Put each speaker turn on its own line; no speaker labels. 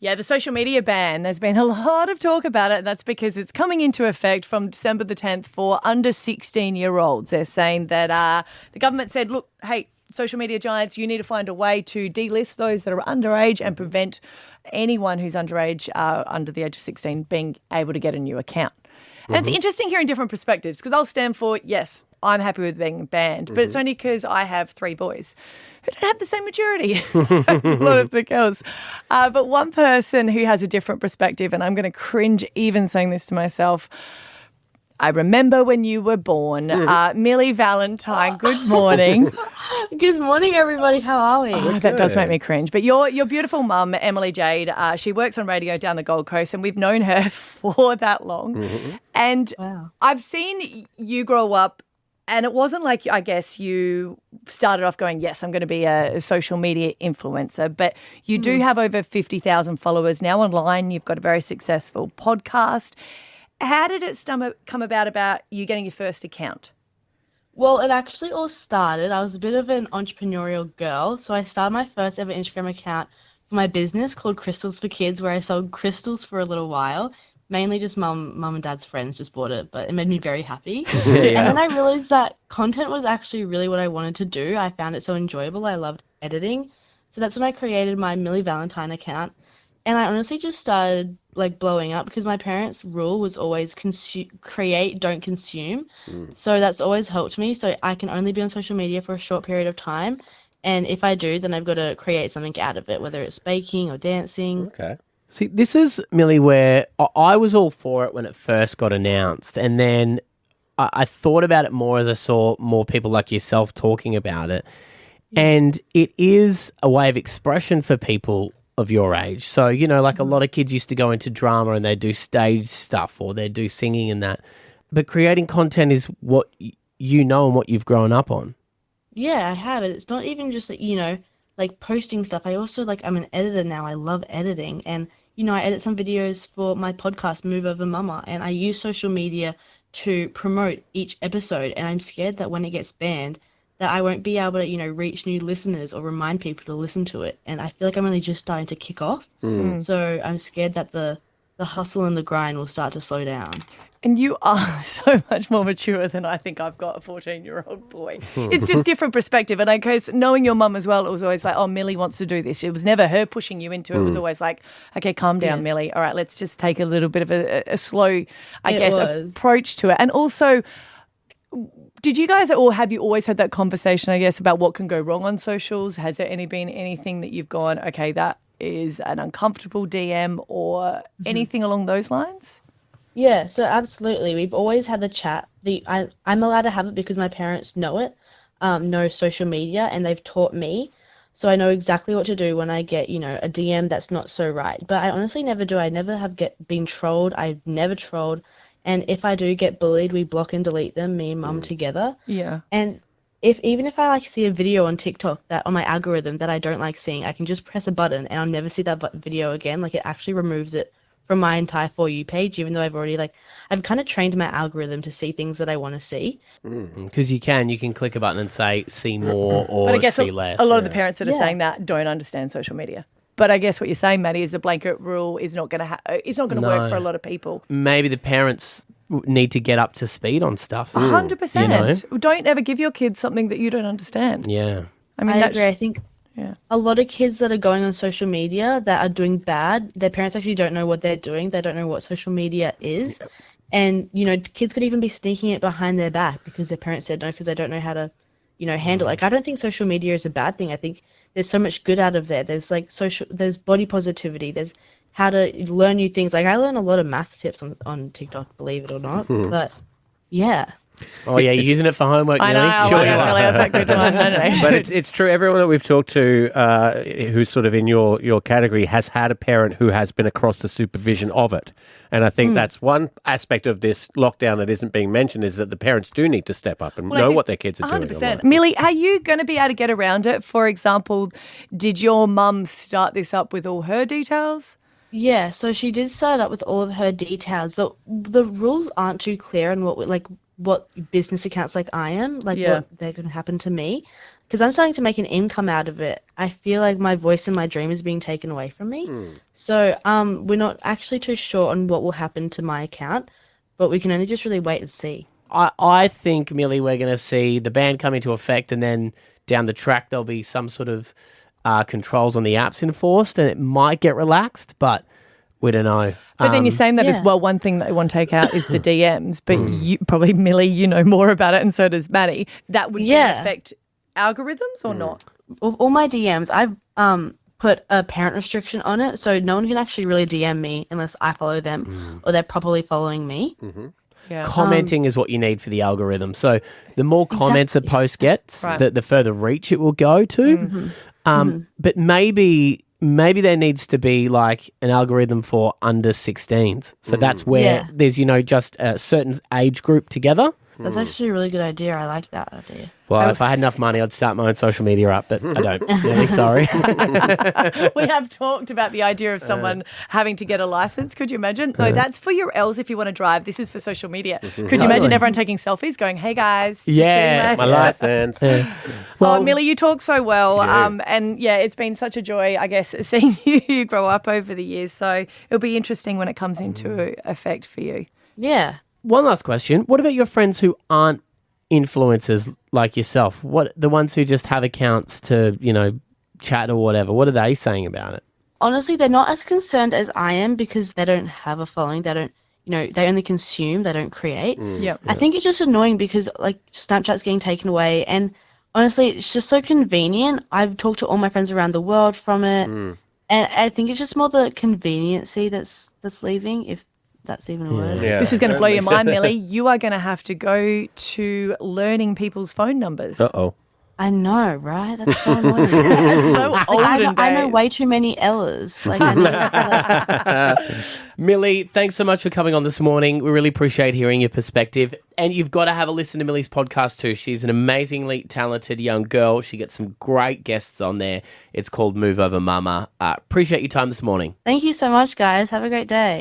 Yeah, the social media ban, there's been a lot of talk about it. That's because it's coming into effect from December the 10th for under 16-year-olds. They're saying that the government said, look, hey, social media giants, you need to find a way to delist those that are underage and prevent anyone who's underage, under the age of 16, being able to get a new account. And it's interesting hearing different perspectives because I'll stand for, yes, I'm happy with being banned, but it's only because I have 3 boys who don't have the same maturity as a lot of the girls. But one person who has a different perspective, and I'm going to cringe even saying this to myself, I remember when you were born. Millie Valentine, good morning.
Good morning, everybody. How are we?
Oh, that does make me cringe. But your beautiful mum, Emily Jade, she works on radio down the Gold Coast, and we've known her for that long. And I've seen you grow up, and it wasn't like, I guess, you started off going, yes, I'm going to be a social media influencer, but you do have over 50,000 followers now online. You've got a very successful podcast. How did it come about you getting your first account?
Well, it actually all started, I was a bit of an entrepreneurial girl, so I started my first ever Instagram account for my business called Crystals for Kids, where I sold crystals for a little while. Mainly just mum and dad's friends just bought it, but it made me very happy. And then I realized that content was actually really what I wanted to do. I found it so enjoyable. I loved editing. So that's when I created my Millie Valentine account. And I honestly just started like blowing up because my parents' rule was always create, don't consume. So that's always helped me. So I can only be on social media for a short period of time. And if I do, then I've got to create something out of it, whether it's baking or dancing.
Okay. See, this is, Millie, where I was all for it when it first got announced. And then I thought about it more as I saw more people like yourself talking about it. And it is a way of expression for people of your age. So, you know, like a lot of kids used to go into drama and they do stage stuff or they do singing and that. But creating content is what you know and what you've grown up on.
Yeah, I have it. It's not even just, like posting stuff. I also, I'm an editor now. I love editing. And, I edit some videos for my podcast, Move Over Mama, and I use social media to promote each episode. And I'm scared that when it gets banned, that I won't be able to, reach new listeners or remind people to listen to it. And I feel like I'm only just starting to kick off. So I'm scared that the hustle and the grind will start to slow down.
And you are so much more mature than I think I've got a 14-year-old boy. It's just different perspective. And I guess knowing your mum as well, it was always like, oh, Millie wants to do this. It was never her pushing you into it. It was always like, okay, calm down, Millie. All right, let's just take a little bit of a slow, approach to it. And also, did you guys, or have you always had that conversation, I guess, about what can go wrong on socials? Has there been anything that you've gone, okay, that is an uncomfortable DM or anything along those lines?
Yeah, so absolutely. We've always had the chat. I'm allowed to have it because my parents know it, know social media, and they've taught me. So I know exactly what to do when I get, a DM that's not so right. But I honestly never do. I never have been trolled. I've never trolled. And if I do get bullied, we block and delete them, me and mum together.
Yeah.
And even if I see a video on TikTok that on my algorithm that I don't like seeing, I can just press a button and I'll never see that video again. Like it actually removes it from my entire For You page, even though I've already I've kind of trained my algorithm to see things that I want to see.
Because you can click a button and say see more or
but I guess
see less.
A lot of the parents that are saying that don't understand social media. But I guess what you're saying, Maddie, is the blanket rule is not going to it's not going to work for a lot of people.
Maybe the parents need to get up to speed on stuff.
100%. Don't ever give your kids something that you don't understand.
Yeah.
I agree. I think a lot of kids that are going on social media that are doing bad, their parents actually don't know what they're doing. They don't know what social media is. And, kids could even be sneaking it behind their back because their parents said no because they don't know how to, handle it. I don't think social media is a bad thing. I think there's so much good out of there. There's there's body positivity. There's how to learn new things. I learn a lot of math tips on TikTok, believe it or not. But yeah.
Oh, yeah, you're using it for homework,
I
Millie?
know,
Sure
I don't realize that good one. No.
But it's true. Everyone that we've talked to who's sort of in your category has had a parent who has been across the supervision of it. And I think that's one aspect of this lockdown that isn't being mentioned is that the parents do need to step up and know what their kids are doing.
100%. Millie, are you going to be able to get around it? For example, did your mum start this up with all her details?
Yeah, so she did start up with all of her details, but the rules aren't too clear on what business accounts I am, what they're going to happen to me. because I'm starting to make an income out of it, I feel like my voice and my dream is being taken away from me. So we're not actually too sure on what will happen to my account, but we can only just really wait and see.
I think, Millie, we're going to see the ban come into effect, and then down the track there'll be some sort of controls on the apps enforced, and it might get relaxed, but we don't know.
But then you're saying that as
yeah.
well, one thing that they want to take out is the DMs, but you probably, Millie, you know more about it, and so does Maddie. That would affect algorithms or not?
All my DMs, I've put a parent restriction on it, so no one can actually really DM me unless I follow them or they're properly following me.
Yeah.
Commenting is what you need for the algorithm. So the more comments a post gets,
Right.
the further reach it will go to. But maybe there needs to be like an algorithm for under 16s. So that's where there's, just a certain age group together.
That's actually a really good idea. I like that idea.
Well, if I had enough money, I'd start my own social media up, but I don't. Really sorry.
We have talked about the idea of someone having to get a license. Could you imagine? No, that's for your L's if you want to drive. This is for social media. Could you imagine everyone taking selfies going, hey guys? did you see
Yeah,
my-"
My license.
Well, Millie, you talk so well. And it's been such a joy, I guess, seeing you grow up over the years. So it'll be interesting when it comes into effect for you.
Yeah.
One last question. What about your friends who aren't influencers like yourself? What the ones who just have accounts to, chat or whatever? What are they saying about it?
Honestly, they're not as concerned as I am because they don't have a following. They don't, they only consume, they don't create.
Yep.
I think it's just annoying because like Snapchat's getting taken away, and honestly, it's just so convenient. I've talked to all my friends around the world from it, and I think it's just more the conveniency that's leaving, if that's even a word.
Yeah.
This is going to blow your mind, Millie. You are going to have to go to learning people's phone numbers.
Uh-oh.
I know, right? That's so annoying.
That's so olden
I know
days.
way too many Ellas. Like, I know,
Millie, thanks so much for coming on this morning. We really appreciate hearing your perspective. And you've got to have a listen to Millie's podcast too. She's an amazingly talented young girl. She gets some great guests on there. It's called Move Over Mama. Appreciate your time this morning.
Thank you so much, guys. Have a great day.